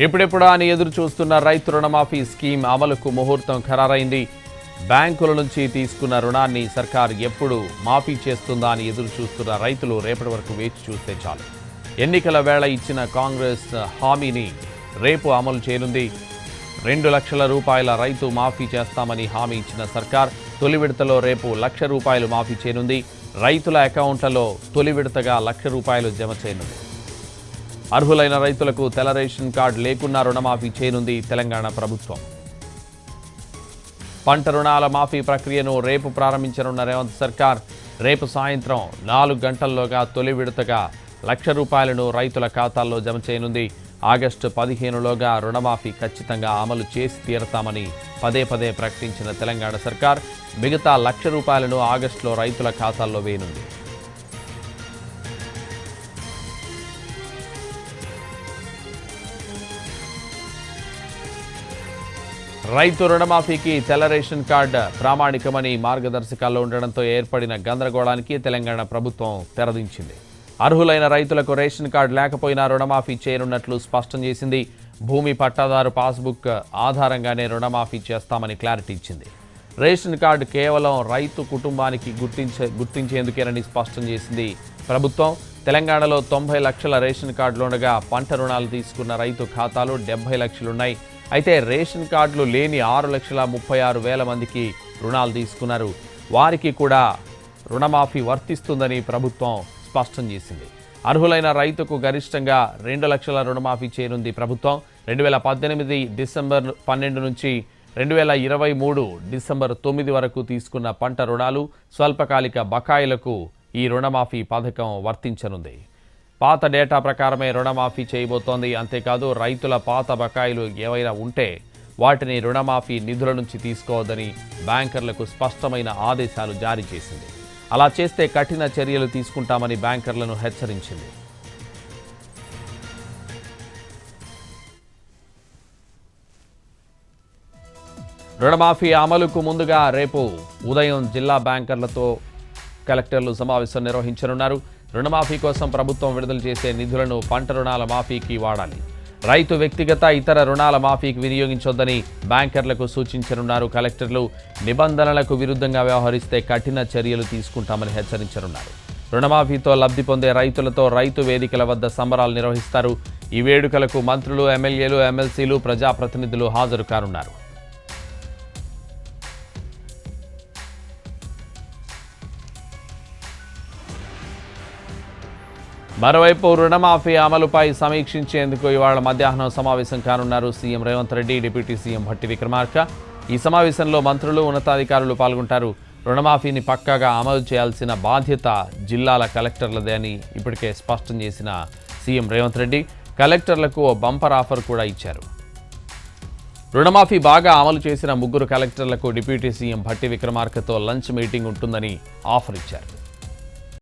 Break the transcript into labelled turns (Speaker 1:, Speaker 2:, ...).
Speaker 1: ఇప్పుడెప్పుడా అని ఎదురు చూస్తున్న రైతు రుణమాఫీ స్కీమ్ అమలుకు ముహూర్తం ఖరారైంది. బ్యాంకుల నుంచి తీసుకున్న రుణాన్ని సర్కార్ ఎప్పుడు మాఫీ చేస్తుందా అని ఎదురు చూస్తున్న రైతులు రేపటి వరకు వేచి చూస్తే చాలు. ఎన్నికల వేళ ఇచ్చిన కాంగ్రెస్ హామీని రేపు అమలు చేయనుంది. 2 లక్షల రూపాయల రైతు మాఫీ చేస్తామని హామీ ఇచ్చిన సర్కార్ తొలి విడతలో రేపు ₹1,00,000 మాఫీ చేయనుంది. రైతుల అకౌంట్లలో తొలి విడతగా ₹1,00,000 జమ చేయనుంది. అర్హులైన రైతులకు తెల్ల రేషన్ కార్డు లేకున్నా రుణమాఫీ చేయనుంది తెలంగాణ ప్రభుత్వం. పంట రుణాల మాఫీ ప్రక్రియను రేపు ప్రారంభించనున్న రేవంత్ సర్కార్ రేపు సాయంత్రం 4 గంటల్లోగా తొలి విడతగా ₹1,00,000 రైతుల ఖాతాల్లో జమ చేయనుంది. ఆగస్టు 15లోగా రుణమాఫీ ఖచ్చితంగా అమలు చేసి తీరతామని పదే ప్రకటించిన తెలంగాణ సర్కార్ మిగతా ₹1,00,000 ఆగస్టులో రైతుల ఖాతాల్లో వేయనుంది. రైతు రుణమాఫీకి తెల్ల రేషన్ కార్డు ప్రామాణికమని మార్గదర్శకాల్లో ఉండడంతో ఏర్పడిన గందరగోళానికి తెలంగాణ ప్రభుత్వం తెరదించింది. అర్హులైన రైతులకు రేషన్ కార్డు లేకపోయినా రుణమాఫీ చేయనున్నట్లు స్పష్టం చేసింది. భూమి పట్టాదారు పాస్బుక్ ఆధారంగానే రుణమాఫీ చేస్తామని క్లారిటీ ఇచ్చింది. రేషన్ కార్డు కేవలం రైతు కుటుంబానికి గుర్తించేందుకేనని స్పష్టం చేసింది ప్రభుత్వం. తెలంగాణలో 90 లక్షల రేషన్ కార్డులుండగా పంట రుణాలు తీసుకున్న రైతు ఖాతాలు 70 లక్షలున్నాయి. అయితే రేషన్ కార్డులు లేని 6,36,000 మందికి రుణాలు తీసుకున్నారు. వారికి కూడా రుణమాఫీ వర్తిస్తుందని ప్రభుత్వం స్పష్టం చేసింది. అర్హులైన రైతుకు గరిష్టంగా 2 లక్షల రుణమాఫీ చేయనుంది ప్రభుత్వం. 2018 డిసెంబర్ 12 నుంచి 2023 డిసెంబర్ 9 వరకు తీసుకున్న పంట రుణాలు, స్వల్పకాలిక బకాయిలకు ఈ రుణమాఫీ పథకం వర్తించనుంది. పాత డేటా ప్రకారమే రుణమాఫీ చేయబోతోంది. అంతేకాదు రైతుల పాత బకాయిలు ఏవైనా ఉంటే వాటిని రుణమాఫీ నిధుల నుంచి తీసుకోవద్దని బ్యాంకర్లకు స్పష్టమైన ఆదేశాలు జారీ చేసింది. అలా చేస్తే కఠిన చర్యలు తీసుకుంటామని బ్యాంకర్లను హెచ్చరించింది. రుణమాఫీ అమలుకు ముందుగా రేపు ఉదయం జిల్లా బ్యాంకర్లతో కలెక్టర్లు సమావేశం నిర్వహించనున్నారు. రుణమాఫీ కోసం ప్రభుత్వం విడుదల చేసే నిధులను పంట రుణాల మాఫీకి వాడాలి. రైతు వ్యక్తిగత ఇతర రుణాల మాఫీకి వినియోగించొద్దని బ్యాంకర్లకు సూచించనున్నారు కలెక్టర్లు. నిబంధనలకు విరుద్ధంగా వ్యవహరిస్తే కఠిన చర్యలు తీసుకుంటామని హెచ్చరించనున్నారు. రుణమాఫీతో లబ్ధి పొందే రైతులతో రైతు వేదికల వద్ద సంబరాలు నిర్వహిస్తారు. ఈ వేడుకలకు మంత్రులు, ఎమ్మెల్యేలు, ఎమ్మెల్సీలు, ప్రజాప్రతినిధులు హాజరు కానున్నారు. మరోవైపు రుణమాఫీ అమలుపై సమీక్షించేందుకు ఇవాళ మధ్యాహ్నం సమావేశం కానున్నారు CM Revanth Reddy, deputy CM Bhatti Vikramarka. ఈ సమావేశంలో మంత్రులు, ఉన్నతాధికారులు పాల్గొంటారు. రుణమాఫీని పక్కాగా అమలు చేయాల్సిన బాధ్యత జిల్లాల కలెక్టర్లదే అని ఇప్పటికే స్పష్టం చేసిన సీఎం రేవంత్ రెడ్డి కలెక్టర్లకు ఓ బంపర్ ఆఫర్ కూడా ఇచ్చారు. రుణమాఫీ బాగా అమలు చేసిన 3 కలెక్టర్లకు డిప్యూటీ సీఎం భట్టి విక్రమార్కతో లంచ్ మీటింగ్ ఉంటుందని ఆఫర్ ఇచ్చారు.